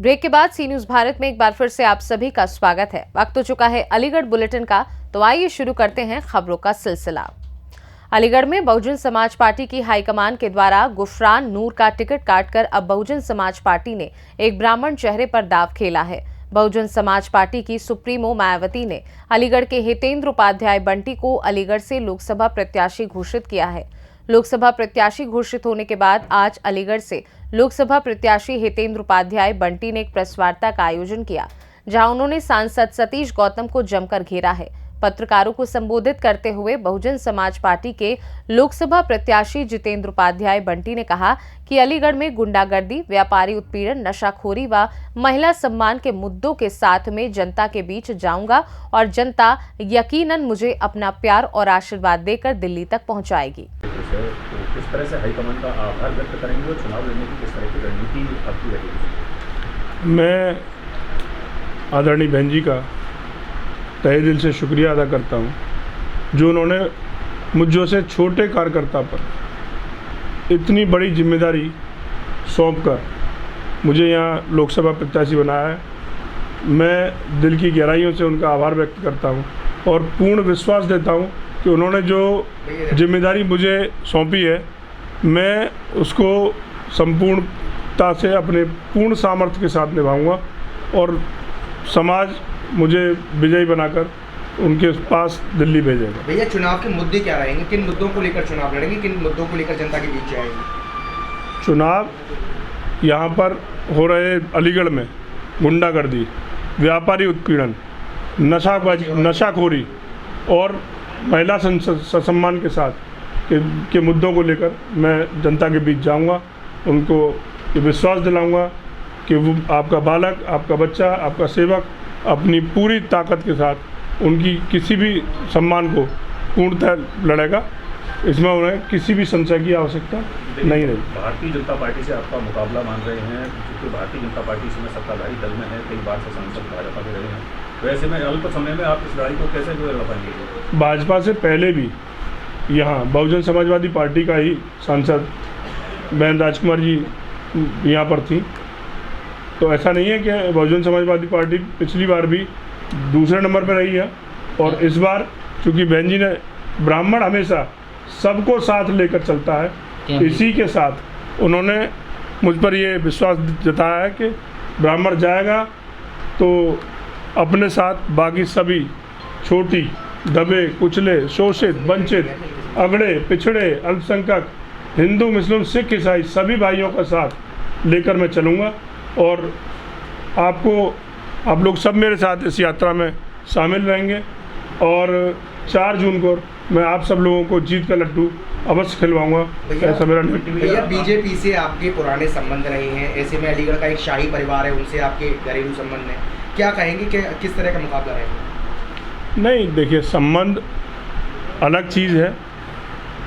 Break के बाद सी news Bharat में एक बार फिर से आप सभी का स्वागत है। वक्त हो चुका है अलीगढ़ बुलेटिन का, तो आइए शुरू करते हैं खबरों का सिलसिला। अलीगढ़ में बहुजन समाज पार्टी की हाईकमान के द्वारा गुफरान नूर का टिकट काटकर अब बहुजन समाज पार्टी ने एक ब्राह्मण चेहरे पर दाव खेला है। बहुजन समाज पार्टी की सुप्रीमो मायावती ने अलीगढ़ के हितेंद्र उपाध्याय बंटी को अलीगढ़ से लोकसभा प्रत्याशी घोषित किया है। लोकसभा प्रत्याशी घोषित होने के बाद आज अलीगढ़ से लोकसभा प्रत्याशी हितेंद्र उपाध्याय बंटी ने एक प्रेस वार्ता का आयोजन किया, जहां उन्होंने सांसद सतीश गौतम को जमकर घेरा है। पत्रकारों को संबोधित करते हुए बहुजन समाज पार्टी के लोकसभा प्रत्याशी जितेंद्र उपाध्याय बंटी ने कहा कि अलीगढ़ में गुंडागर्दी, व्यापारी उत्पीड़न, नशाखोरी व महिला सम्मान के मुद्दों के साथ में जनता के बीच जाऊंगा और जनता यकीनन मुझे अपना प्यार और आशीर्वाद देकर दिल्ली तक पहुंचाएगी। किस तरह से हाईकमान का आभार व्यक्त करेंगे और चुनाव लड़ने की किस तरह की रणनीति आपकी रहेगी? मैं आदरणीय बहन जी का तहे दिल से शुक्रिया अदा करता हूं, जो उन्होंने मुझ से छोटे कार्यकर्ता पर इतनी बड़ी जिम्मेदारी सौंपकर मुझे यहाँ लोकसभा प्रत्याशी बनाया है। मैं दिल की गहराइयों से उनका आभार व्यक्त करता हूं और पूर्ण विश्वास देता हूं कि उन्होंने जो जिम्मेदारी मुझे सौंपी है, मैं उसको संपूर्णता से अपने पूर्ण सामर्थ्य के साथ निभाऊंगा और समाज मुझे विजयी बनाकर उनके पास दिल्ली भेजेगा। भैया, चुनाव के मुद्दे क्या रहेंगे? किन मुद्दों को लेकर चुनाव लड़ेंगे? किन मुद्दों को लेकर जनता के बीच जाएंगे? चुनाव यहाँ पर हो रहे अलीगढ़ में गुंडागर्दी, व्यापारी उत्पीड़न, नशाखोरी और महिला सम्मान के साथ के मुद्दों को लेकर मैं जनता के बीच जाऊंगा। उनको ये विश्वास दिलाऊंगा कि वो आपका बालक, आपका बच्चा, आपका सेवक अपनी पूरी ताकत के साथ उनकी किसी भी सम्मान को पूर्णतः लड़ेगा। इसमें उन्हें किसी भी संशय की आवश्यकता नहीं रही। भारतीय जनता पार्टी से आपका मुकाबला मान रहे हैं, क्योंकि भारतीय जनता पार्टी इसमें सत्ताधारी दल में है, कई बार से सांसद भाजपा के रहे हैं, तो ऐसे में अल्प समय में आप इस लड़ाई को कैसे लड़ पाएंगे? भाजपा से पहले भी यहाँ बहुजन समाजवादी पार्टी का ही सांसद बहन राजकुमार जी यहाँ पर थी, तो ऐसा नहीं है कि बहुजन समाजवादी पार्टी पिछली बार भी दूसरे नंबर पर रही है। और इस बार चूँकि बहन जी ने ब्राह्मण हमेशा सबको साथ लेकर चलता है, इसी के साथ उन्होंने मुझ पर ये विश्वास जताया है कि ब्राह्मण जाएगा तो अपने साथ बाकी सभी छोटी, दबे, कुचले, शोषित, वंचित, अगड़े, पिछड़े, अल्पसंख्यक, हिंदू, मुस्लिम, सिख, ईसाई सभी भाइयों का साथ लेकर मैं चलूँगा और आप लोग सब मेरे साथ इस यात्रा में शामिल रहेंगे और 4 जून को मैं आप सब लोगों को जीत का लड्डू अवश्य खिलवाऊंगा। ऐसा मेरा भैया, बीजेपी से आपके पुराने संबंध रहे हैं, ऐसे में अलीगढ़ का एक शाही परिवार है, उनसे आपके घरेलू संबंध हैं, क्या कहेंगे कि किस तरह का मुकाबला रहेगा? नहीं, देखिए, संबंध अलग चीज़ है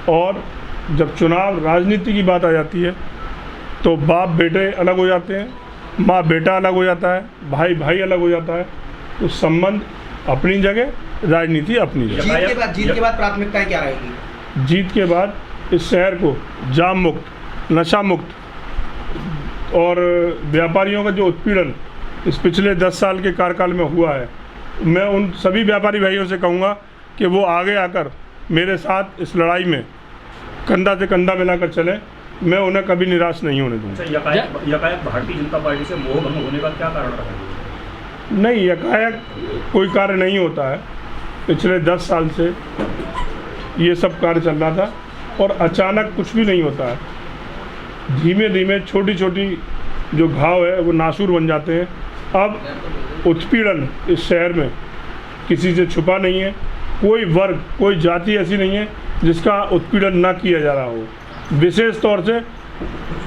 और जब चुनाव राजनीति की बात आ जाती है तो बाप बेटे अलग हो जाते हैं, माँ बेटा अलग हो जाता है, भाई भाई अलग हो जाता है। तो संबंध अपनी जगह, राजनीति अपनी जगह। जीत के बाद प्राथमिकताएं क्या रहेगी? जीत के बाद इस शहर को जाम मुक्त, नशा मुक्त और व्यापारियों का जो उत्पीड़न इस पिछले 10 साल के कार्यकाल में हुआ है, मैं उन सभी व्यापारी भाइयों से कहूँगा कि वो आगे आकर मेरे साथ इस लड़ाई में कंधा से कंधा मिलाकर चले। मैं उन्हें कभी निराश नहीं होने दूँगा। यकायक भारतीय जनता पार्टी से मोह भंग होने का क्या कारण रहा है? नहीं, यकायक कोई कार्य नहीं होता है। पिछले 10 साल से ये सब कार्य चल रहा था और अचानक कुछ भी नहीं होता है। धीमे धीमे छोटी छोटी जो घाव है वो नासूर बन जाते हैं। अब उत्पीड़न इस शहर में किसी से छुपा नहीं है। कोई वर्ग, कोई जाति ऐसी नहीं है जिसका उत्पीड़न ना किया जा रहा हो। विशेष तौर से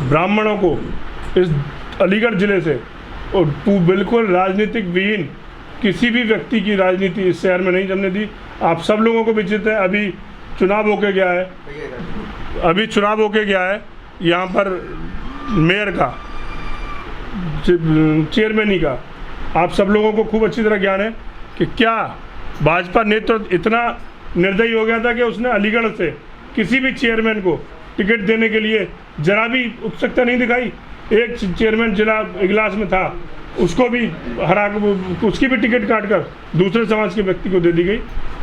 ब्राह्मणों को इस अलीगढ़ ज़िले से और बिल्कुल राजनीतिक विहीन किसी भी व्यक्ति की राजनीति इस शहर में नहीं जमने दी। आप सब लोगों को विचित है, अभी चुनाव होके गया है यहाँ पर मेयर का, चेयरमैनी का। आप सब लोगों को खूब अच्छी तरह ज्ञान है कि क्या भाजपा नेतृत्व इतना निर्दयी हो गया था कि उसने अलीगढ़ से किसी भी चेयरमैन को टिकट देने के लिए जरा भी उत्सुकता नहीं दिखाई। एक चेयरमैन जिला इजलास में था उसको भी हरा उसकी भी टिकट काट कर दूसरे समाज के व्यक्ति को दे दी गई।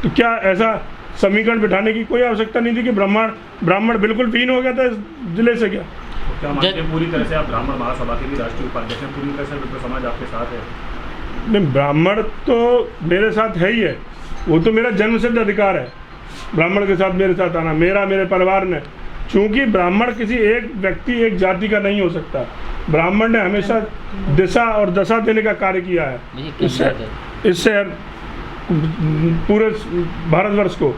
तो क्या ऐसा समीकरण बिठाने की कोई आवश्यकता नहीं थी कि ब्राह्मण बिल्कुल विहीन हो गया था इस जिले से? क्या क्या मानते हैं पूरी तरह से आप ब्राह्मण महासभा के भी राष्ट्रीय उपाध्यक्ष हैं, पूरी तरह से विप्र समाज आपके साथ है? नहीं, ब्राह्मण तो मेरे साथ है ही है, वो तो मेरा जन्मसिद्ध अधिकार है ब्राह्मण के साथ मेरे साथ आना, मेरे परिवार ने। चूँकि ब्राह्मण किसी एक व्यक्ति एक जाति का नहीं हो सकता, ब्राह्मण ने हमेशा दिशा और दशा देने का कार्य किया है। इससे पूरे भारतवर्ष को,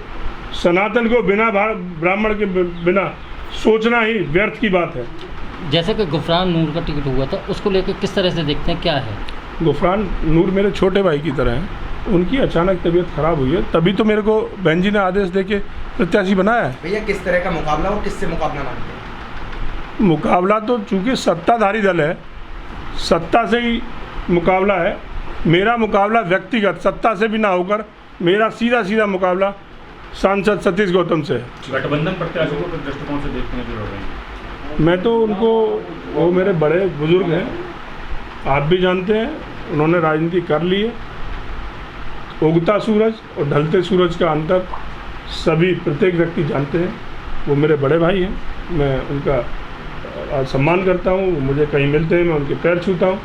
सनातन को बिना ब्राह्मण के बिना सोचना ही व्यर्थ की बात है। जैसे कि गुफरान नूर का टिकट हुआ था, उसको लेकर किस तरह से देखते हैं, क्या है? गुफरान नूर मेरे छोटे भाई की तरह हैं, उनकी अचानक तबीयत खराब हुई है, तभी तो मेरे को बहन जी ने आदेश देके प्रत्याशी बनाया है। भैया किस तरह का मुकाबला और किससे मुकाबला मानते हैं? मुकाबला तो चूँकि सत्ताधारी दल है, सत्ता से ही मुकाबला है। मेरा मुकाबला व्यक्तिगत सत्ता से भी ना होकर मेरा सीधा मुकाबला सांसद सतीश गौतम से है। गठबंधन प्रत्याशियों को दृष्टिकोण से देखते हैं जो हैं? मैं तो उनको, वो मेरे बड़े बुजुर्ग हैं, आप भी जानते हैं, उन्होंने राजनीति कर ली है। उगता सूरज और ढलते सूरज का अंतर सभी प्रत्येक व्यक्ति जानते हैं। वो मेरे बड़े भाई हैं, मैं उनका सम्मान करता हूँ, मुझे कहीं मिलते हैं मैं उनके पैर छूता हूँ।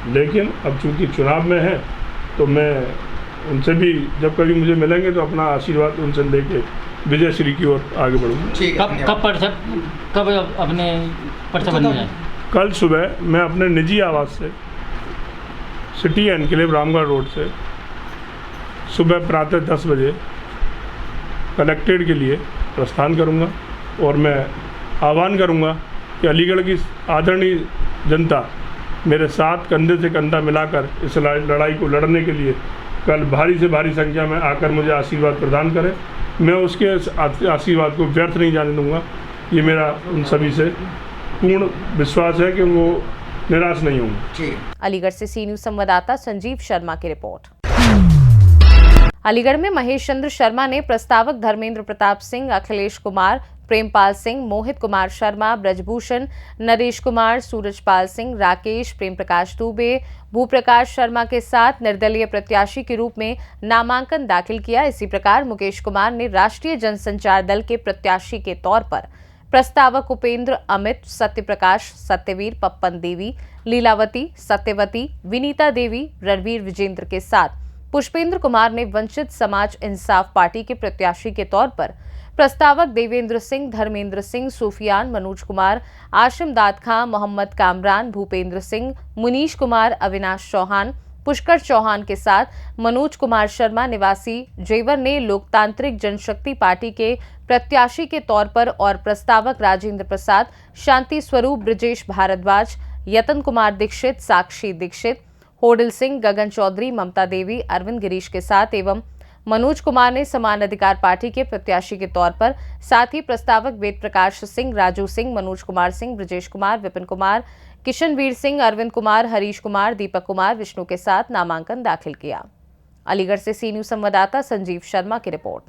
लेकिन अब चूँकि चुनाव में है तो मैं उनसे भी जब कभी मुझे मिलेंगे तो अपना आशीर्वाद उनसे लेके विजय श्री की ओर आगे बढ़ूँगा। कब अपने पर्चा बनने जाए? कल सुबह मैं अपने निजी आवास से सिटी एनक्लेव रामगढ़ रोड से सुबह प्रातः 10 बजे कलेक्ट्रेट के लिए प्रस्थान करूंगा और मैं आह्वान करूंगा कि अलीगढ़ की आदरणीय जनता मेरे साथ कंधे से कंधा मिलाकर इस लड़ाई को लड़ने के लिए कल भारी से भारी संख्या में आकर मुझे आशीर्वाद प्रदान करें। मैं उसके आशीर्वाद को व्यर्थ नहीं जाने दूंगा। ये मेरा उन सभी से पूर्ण विश्वास है कि वो निराश नहीं होंगे। अलीगढ़ से सी न्यूज़ संवाददाता संजीव शर्मा की रिपोर्ट। अलीगढ़ में महेश चंद्र शर्मा ने प्रस्तावक धर्मेंद्र प्रताप सिंह, अखिलेश कुमार, प्रेमपाल सिंह, मोहित कुमार शर्मा, ब्रजभूषण, नरेश कुमार, सूरजपाल सिंह, राकेश, प्रेम प्रकाश दुबे, भूप्रकाश शर्मा के साथ निर्दलीय प्रत्याशी के रूप में नामांकन दाखिल किया। इसी प्रकार मुकेश कुमार ने राष्ट्रीय जनसंचार दल के प्रत्याशी के तौर पर प्रस्तावक उपेंद्र, अमित, सत्यप्रकाश, सत्यवीर, पप्पन देवी, लीलावती, सत्यवती, विनीता देवी, रणवीर विजेंद्र के साथ पुष्पेंद्र कुमार ने वंचित समाज इंसाफ पार्टी के प्रत्याशी के तौर पर प्रस्तावक देवेंद्र सिंह, धर्मेंद्र सिंह, सूफियान, मनोज कुमार, आशिम दाद खां, मोहम्मद कामरान, भूपेंद्र सिंह, मुनीश कुमार, अविनाश चौहान, पुष्कर चौहान के साथ मनोज कुमार शर्मा निवासी जेवर ने लोकतांत्रिक जनशक्ति पार्टी के प्रत्याशी के तौर पर और प्रस्तावक राजेंद्र प्रसाद, शांति स्वरूप, ब्रजेश भारद्वाज, यतन कुमार दीक्षित, साक्षी दीक्षित, होडल सिंह, गगन चौधरी, ममता देवी, अरविंद गिरीश के साथ एवं मनोज कुमार ने समान अधिकार पार्टी के प्रत्याशी के तौर पर, साथ ही प्रस्तावक वेद प्रकाश सिंह, राजू सिंह, मनोज कुमार सिंह, ब्रजेश कुमार, विपिन कुमार, किशनवीर सिंह, अरविंद कुमार, हरीश कुमार, दीपक कुमार, विष्णु के साथ नामांकन दाखिल किया। अलीगढ़ से सी न्यूज़ संवाददाता संजीव शर्मा की रिपोर्ट।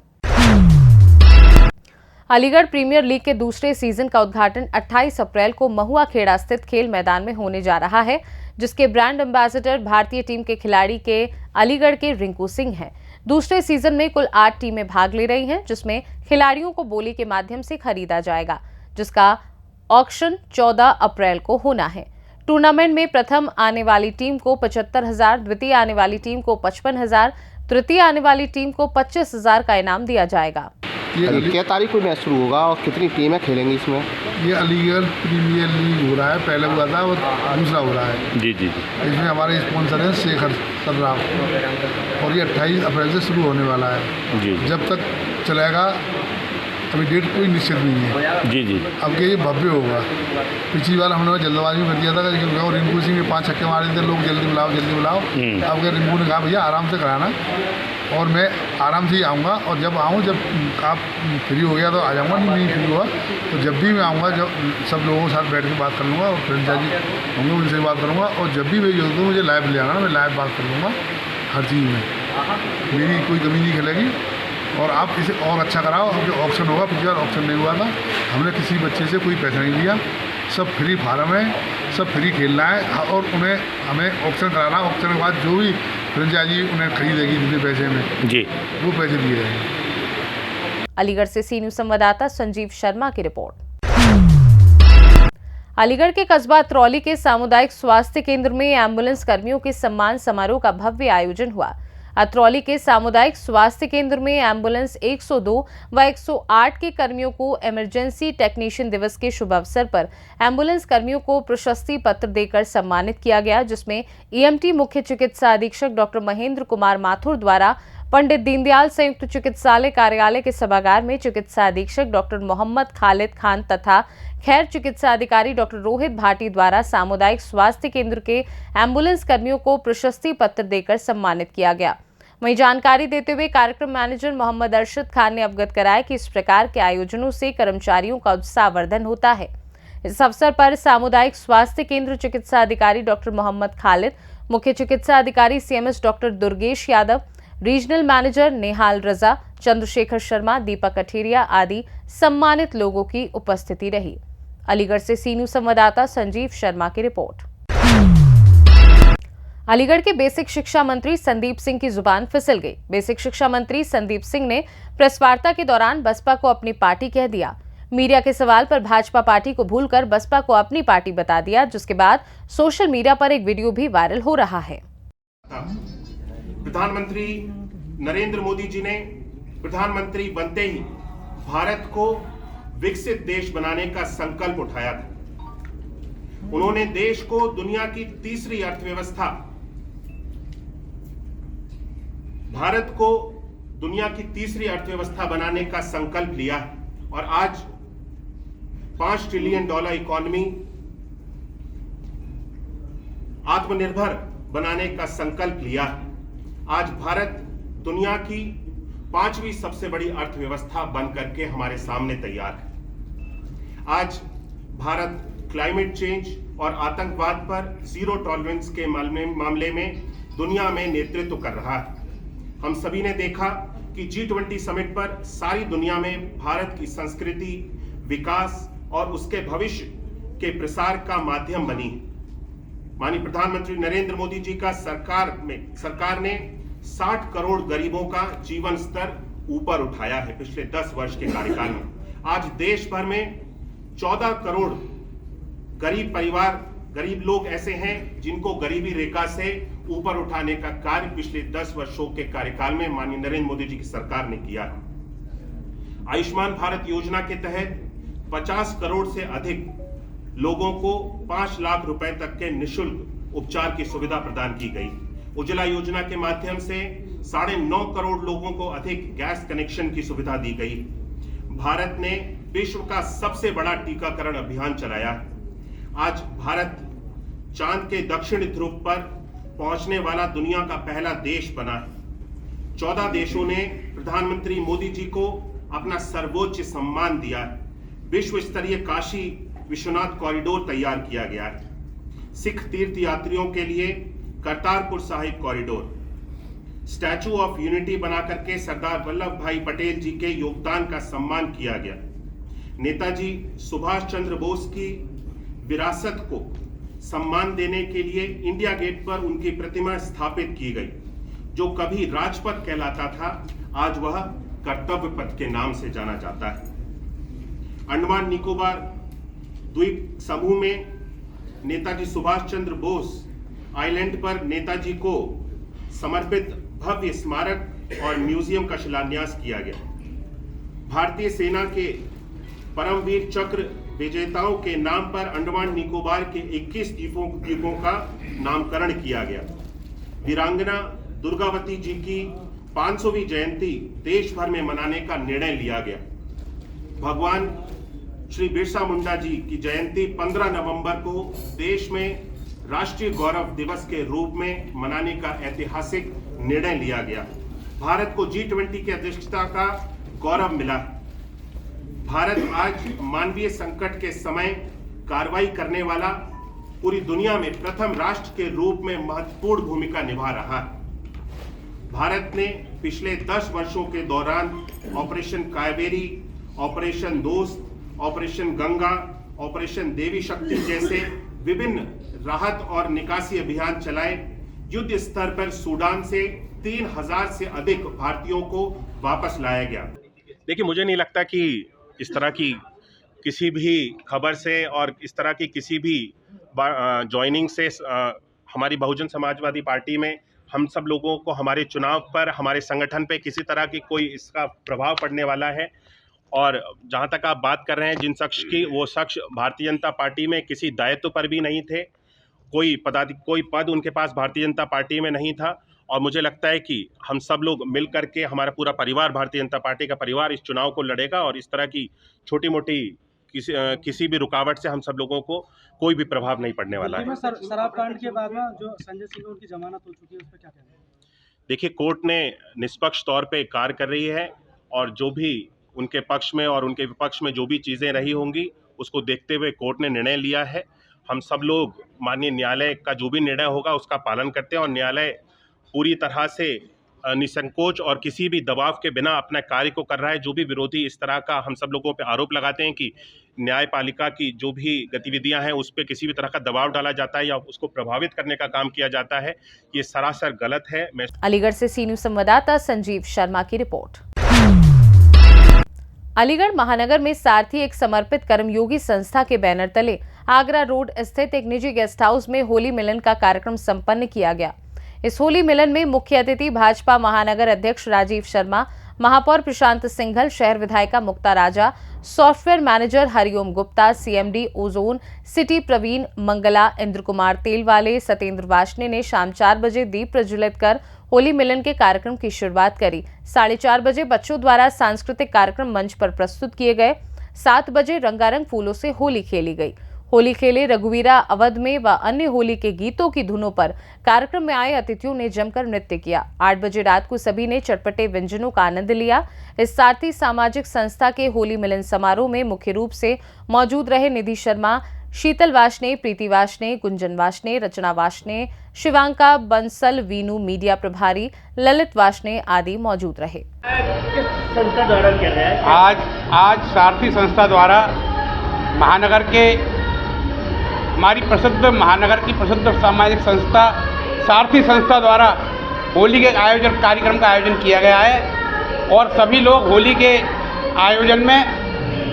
अलीगढ़ प्रीमियर लीग के दूसरे सीजन का उद्घाटन 28 अप्रैल को महुआ खेड़ा स्थित खेल मैदान में होने जा रहा है, जिसके ब्रांड एम्बेसडर भारतीय टीम के खिलाड़ी के अलीगढ़ के रिंकू सिंह हैं। दूसरे सीजन में कुल 8 टीमें भाग ले रही हैं, जिसमें खिलाड़ियों को बोली के माध्यम से खरीदा जाएगा, जिसका ऑक्शन 14 अप्रैल को होना है। टूर्नामेंट में प्रथम आने वाली टीम को 75,000, द्वितीय आने वाली टीम को 55,000, तृतीय आने वाली टीम को 25,000 का इनाम दिया जाएगा। ये क्या तारीख को मैच शुरू होगा और कितनी टीमें खेलेंगी इसमें? ये अलीगढ़ प्रीमियर लीग हो रहा है, पहले हुआ था और दूसरा हो रहा है। जी जी। इसमें हमारे स्पॉन्सर हैं शेखर सर्राफ और ये 28 अप्रैल से शुरू होने वाला है जी। जब तक चलेगा अभी डेट कोई निश्चित नहीं है। जी जी। अब ये भव्य होगा। पिछली बार हमने जल्दबाजी में कर दिया था कि रिंकू सिंह के 5 छक्के मारे थे, लोग जल्दी बुलाओ जल्दी बुलाओ। अब रिंकू ने कहा भैया आराम से कराना और मैं आराम से ही आऊँगा और जब आऊँ जब आप फ्री हो गया तो आ जाऊँगा, नहीं फ्री हुआ तो जब भी मैं आऊँगा जब सब लोगों के साथ बैठ के बात कर लूँगा और फ्रेंचाइजी होंगे उनसे बात करूँगा और जब भी मेरी जरूरत हो मुझे लाइव ले आना, मैं लाइव बात कर लूँगा हर चीज़ में, मेरी कोई कमी नहीं खलेगी। और आप इसे और अच्छा कराओ। अब जो ऑप्शन होगा, पिछली बार ऑप्शन नहीं हुआ था, हमने किसी बच्चे से कोई पैसा नहीं लिया, सब फ्री फार्म है, सब फ्री खेलना है और उन्हें हमें ऑप्शन कराना, ऑप्शन के बाद जो भी फ्रेंचाइजी उन्हें खरीदेगी जितने पैसे में जी वो पैसे दिए जाएंगे। अलीगढ़ से सी न्यूज़ संवाददाता संजीव शर्मा की रिपोर्ट। अलीगढ़ के कस्बा अतरौली के सामुदायिक स्वास्थ्य केंद्र में एम्बुलेंस कर्मियों के सम्मान समारोह का भव्य आयोजन हुआ। अतरौली के सामुदायिक स्वास्थ्य केंद्र में एम्बुलेंस 102 व 108 के कर्मियों को इमरजेंसी टेक्नीशियन दिवस के शुभ अवसर पर एम्बुलेंस कर्मियों को प्रशस्ति पत्र देकर सम्मानित किया गया, जिसमें ईएमटी मुख्य चिकित्सा अधीक्षक डॉक्टर महेंद्र कुमार माथुर द्वारा पंडित दीनदयाल संयुक्त चिकित्सालय कार्यालय के सभागार में चिकित्सा अधीक्षक डॉक्टर मोहम्मद खालिद खान तथा खैर चिकित्सा अधिकारी डॉक्टर रोहित भाटी द्वारा सामुदायिक स्वास्थ्य केंद्र के एम्बुलेंस कर्मियों को प्रशस्ति पत्र देकर सम्मानित किया गया। वहीं जानकारी देते हुए कार्यक्रम मैनेजर मोहम्मद अरशद खान ने अवगत कराया कि इस प्रकार के आयोजनों से कर्मचारियों का उत्साहवर्धन होता है। इस अवसर पर सामुदायिक स्वास्थ्य केंद्र चिकित्सा अधिकारी डॉक्टर मोहम्मद खालिद, मुख्य चिकित्सा अधिकारी CMS doctor Durgesh Yadav, regional manager Nehal Raza, Chandrashekhar Sharma, Deepak Katheria आदि सम्मानित लोगों की उपस्थिति रही। अलीगढ़ से सी न्यूज़ संवाददाता संजीव शर्मा की रिपोर्ट। अलीगढ़ के बेसिक शिक्षा मंत्री संदीप सिंह की जुबान फिसल गई। बेसिक शिक्षा मंत्री संदीप सिंह ने प्रेस वार्ता के दौरान बसपा को अपनी पार्टी कह दिया। मीडिया के सवाल पर भाजपा पार्टी को भूलकर बसपा को अपनी पार्टी बता दिया, जिसके बाद सोशल मीडिया पर एक वीडियो भी वायरल हो रहा है। प्रधानमंत्री नरेंद्र मोदी जी ने प्रधानमंत्री बनते ही भारत को विकसित देश बनाने का संकल्प उठाया था। उन्होंने देश को दुनिया की तीसरी अर्थव्यवस्था, भारत को दुनिया की तीसरी अर्थव्यवस्था बनाने का संकल्प लिया और आज $5 ट्रिलियन इकोनॉमी, आत्मनिर्भर बनाने का संकल्प लिया। आज भारत दुनिया की 5वीं सबसे बड़ी अर्थव्यवस्था बन करके हमारे सामने तैयार है। आज भारत क्लाइमेट चेंज और आतंकवाद पर जीरो टॉलरेंस के मामले में दुनिया में नेतृत्व कर रहा है। हम सभी ने देखा कि G20 समिट पर सारी दुनिया में भारत की संस्कृति, विकास और उसके भविष्य के प्रसार का माध्यम बनी। माननीय प्रधानमंत्री नरेंद्र मोदी जी का सरकार ने 60 करोड़ गरीबों का जीवन स्तर ऊपर उठाया है पिछले 10 वर्ष के कार्यकाल में। आज देश भर में 14 करोड़ गरीब लोग ऐसे हैं जिनको गरीबी रेखा से ऊपर उठाने का कार्य पिछले 10 वर्षों के कार्यकाल में माननीय नरेंद्र मोदी जी की सरकार ने किया है। आयुष्मान भारत योजना के तहत 50 करोड़ से अधिक लोगों को 5 लाख रुपए तक के निःशुल्क उपचार की सुविधा प्रदान की गई। उज्ज्वला योजना के माध्यम से 9.5 करोड़ लोगों को अधिक गैस कनेक्शन की सुविधा दी गई। भारत ने विश्व का सबसे बड़ा टीकाकरण अभियान चलाया। आज भारत चांद के दक्षिण ध्रुव पर पहुंचने वाला दुनिया का पहला देश बना है। 14 देशों ने प्रधानमंत्री मोदी जी को अपना सर्वोच्च सम्मान दिया है। विश्व स्तरीय काशी विश्वनाथ कॉरिडोर तैयार किया गया है। सिख तीर्थ यात्रियों के लिए Kartarpur Sahib corridor, statue of unity बना करके सरदार वल्लभ भाई पटेल जी के योगदान का सम्मान किया गया। नेताजी सुभाष चंद्र बोस की विरासत को सम्मान देने के लिए इंडिया गेट पर उनकी प्रतिमा स्थापित की गई। जो कभी राजपथ कहलाता था, आज वह कर्तव्य पथ के नाम से जाना जाता है। अंडमान निकोबार द्वीप समूह में नेताजी सुभाष चंद्र बोस आइलैंड पर नेताजी को समर्पित भव्य स्मारक और म्यूजियम का शिलान्यास किया गया। भारतीय सेना के परमवीर चक्र विजेताओं के नाम पर अंडमान निकोबार के 21 द्वीपों का नामकरण किया गया। वीरांगना दुर्गावती जी की 500वीं जयंती देश भर में मनाने का निर्णय लिया गया। भगवान श्री बिरसा मुंडा जी की जयंती 15 नवंबर को देश में राष्ट्रीय गौरव दिवस के रूप में मनाने का ऐतिहासिक निर्णय लिया गया। भारत को G20 की अध्यक्षता का गौरव मिला। भारत आज मानवीय संकट के समय कार्रवाई करने वाला पूरी दुनिया में प्रथम राष्ट्र के रूप में महत्वपूर्ण भूमिका निभा रहा है। भारत ने पिछले 10 वर्षों के दौरान ऑपरेशन कावेरी, ऑपरेशन दोस्त, ऑपरेशन गंगा, ऑपरेशन देवी शक्ति जैसे विभिन्न राहत और निकासी अभियान चलाए। युद्ध स्तर पर सूडान से 3000 से अधिक भारतीयों को वापस लाया गया। देखिए, मुझे नहीं लगता कि इस तरह की किसी भी खबर से और इस तरह की किसी भी ज्वाइनिंग से हमारी बहुजन समाजवादी पार्टी में हम सब लोगों को हमारे चुनाव पर, हमारे संगठन पे किसी तरह की कोई इसका प्रभाव पड़ने वाला है। और जहां तक आप बात कर रहे हैं जिन शख्स की, वो शख्स भारतीय जनता पार्टी में किसी दायित्व पर भी नहीं थे, कोई पद उनके पास भारतीय जनता पार्टी में नहीं था। और मुझे लगता है कि हम सब लोग मिल करके, हमारा पूरा परिवार, भारतीय जनता पार्टी का परिवार, इस चुनाव को लड़ेगा और इस तरह की छोटी मोटी किसी भी रुकावट से हम सब लोगों को कोई भी प्रभाव नहीं पड़ने वाला है। शराब कांड के बाद में जो संजय सिंह उनकी जमानत हो चुकी है, उस पर क्या कहना है? देखिए, कोर्ट ने निष्पक्ष तौर पे कार्य कर रही है और जो भी उनके पक्ष में और उनके विपक्ष में जो भी चीज़ें रही होंगी, उसको देखते हुए कोर्ट ने निर्णय लिया है। हम सब लोग माननीय न्यायालय का जो भी निर्णय होगा उसका पालन करते हैं और न्यायालय पूरी तरह से निसंकोच और किसी भी दबाव के बिना अपना कार्य को कर रहा है। जो भी विरोधी इस तरह का हम सब लोगों पे आरोप लगाते हैं कि न्यायपालिका की जो भी गतिविधियां हैं उस पर किसी भी तरह का दबाव डाला जाता है या उसको प्रभावित करने का काम किया जाता है, ये सरासर गलत है। अलीगढ़ से सी न्यूज़ संवाददाता संजीव शर्मा की रिपोर्ट। अलीगढ़ महानगर में सारथी एक समर्पित कर्मयोगी संस्था के बैनर तले आगरा रोड स्थित एक निजी गेस्ट हाउस में होली मिलन का कार्यक्रम संपन्न किया गया। इस होली मिलन में मुख्य अतिथि भाजपा महानगर अध्यक्ष राजीव शर्मा, महापौर प्रशांत सिंघल, शहर विधायिका Mukta Raja, software manager Hariom Gupta, CMD Ozone City Praveen Mangla, Indra Kumar Telwale, Satyendra Washne ने शाम 4 बजे दीप प्रज्वलित कर होली मिलन के कार्यक्रम की शुरुआत करी। 4:30 बजे बच्चों द्वारा सांस्कृतिक कार्यक्रम मंच पर प्रस्तुत किए गए। 7 बजे रंगारंग फूलों से होली खेली गई। होली खेले रघुवीरा अवध में व अन्य होली के गीतों की धुनों पर कार्यक्रम में आए अतिथियों ने जमकर नृत्य किया। 8 बजे रात को सभी ने चटपटे व्यंजनों का आनंद लिया। इस सारथी सामाजिक संस्था के होली मिलन समारोह में मुख्य रूप से मौजूद रहे निधि शर्मा, शीतल वाशने, प्रीति वाशने, गुंजन वाशने, रचना वाशने, शिवांका बंसल, वीनू मीडिया प्रभारी, ललित वाशने आदि मौजूद रहे। किस संस्था द्वारा किया गया है? आज सारथी संस्था द्वारा महानगर के महानगर की प्रसिद्ध सामाजिक संस्था सारथी संस्था द्वारा होली के कार्यक्रम का आयोजन किया गया है और सभी लोग होली के आयोजन में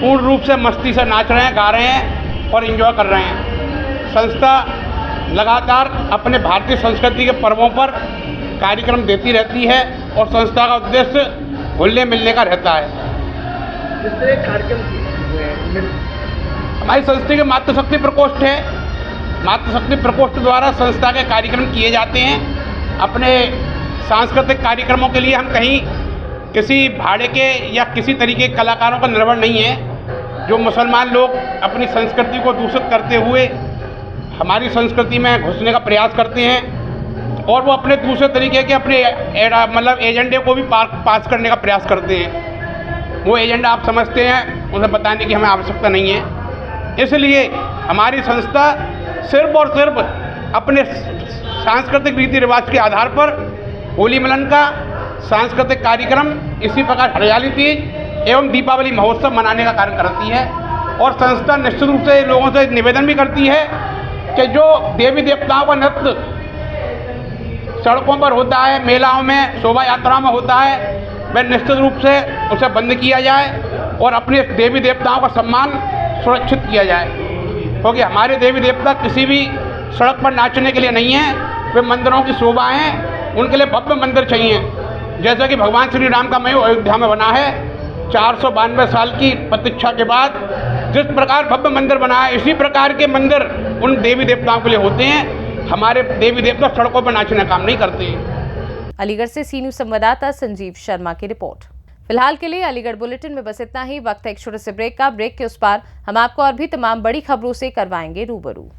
पूर्ण रूप से मस्ती से नाच रहे हैं, गा रहे हैं और एंजॉय कर रहे हैं। संस्था लगातार अपने भारतीय संस्कृति के पर्वों पर कार्यक्रम देती रहती है और संस्था का उद्देश्य घुलने मिलने का रहता है। किस तरह कार्यक्रम हमारी संस्था के मातृशक्ति प्रकोष्ठ है। मातृशक्ति प्रकोष्ठ द्वारा संस्था के कार्यक्रम किए जाते हैं। अपने सांस्कृतिक कार्यक्रमों के लिए हम कहीं किसी भाड़े के या किसी तरीके के कलाकारों पर निर्भर नहीं है। जो मुसलमान लोग अपनी संस्कृति को दूषित करते हुए हमारी संस्कृति में घुसने का प्रयास करते हैं और वो अपने दूसरे तरीके के अपने एजेंडे को भी पास करने का प्रयास करते हैं। वो एजेंडा आप समझते हैं, उन्हें बताने की हमें आवश्यकता नहीं है। इसलिए हमारी संस्था सिर्फ और सिर्फ अपने सांस्कृतिक रीति रिवाज के आधार पर होली मिलन का सांस्कृतिक कार्यक्रम, इसी प्रकार हरियाली तीज एवं दीपावली महोत्सव मनाने का कार्य करती है। और संस्था निश्चित रूप से लोगों से निवेदन भी करती है कि जो देवी देवताओं का नृत्य सड़कों पर होता है, मेलाओं में, शोभा यात्राओं में होता है, वह निश्चित रूप से उसे बंद किया जाए और अपने देवी देवताओं का सम्मान सुरक्षित किया जाए। क्योंकि हमारे देवी देवता किसी भी सड़क पर नाचने के लिए नहीं हैं, वे मंदिरों की शोभा हैं। उनके लिए भव्य मंदिर चाहिए। जैसा कि भगवान श्री राम का महल अयोध्या में बना है, 492 साल की प्रतीक्षा के बाद जिस प्रकार भव्य मंदिर बना है, इसी प्रकार के मंदिर उन देवी देवताओं के लिए होते हैं। हमारे देवी देवता सड़कों पर नाचने का काम नहीं करते। अलीगढ़ से सी न्यूज़ संवाददाता संजीव शर्मा की रिपोर्ट। फिलहाल के लिए अलीगढ़ बुलेटिन में बस इतना ही। वक्त है एक छोटे से ब्रेक का। ब्रेक के उस पार हम आपको और भी तमाम बड़ी खबरों से करवाएंगे रूबरू।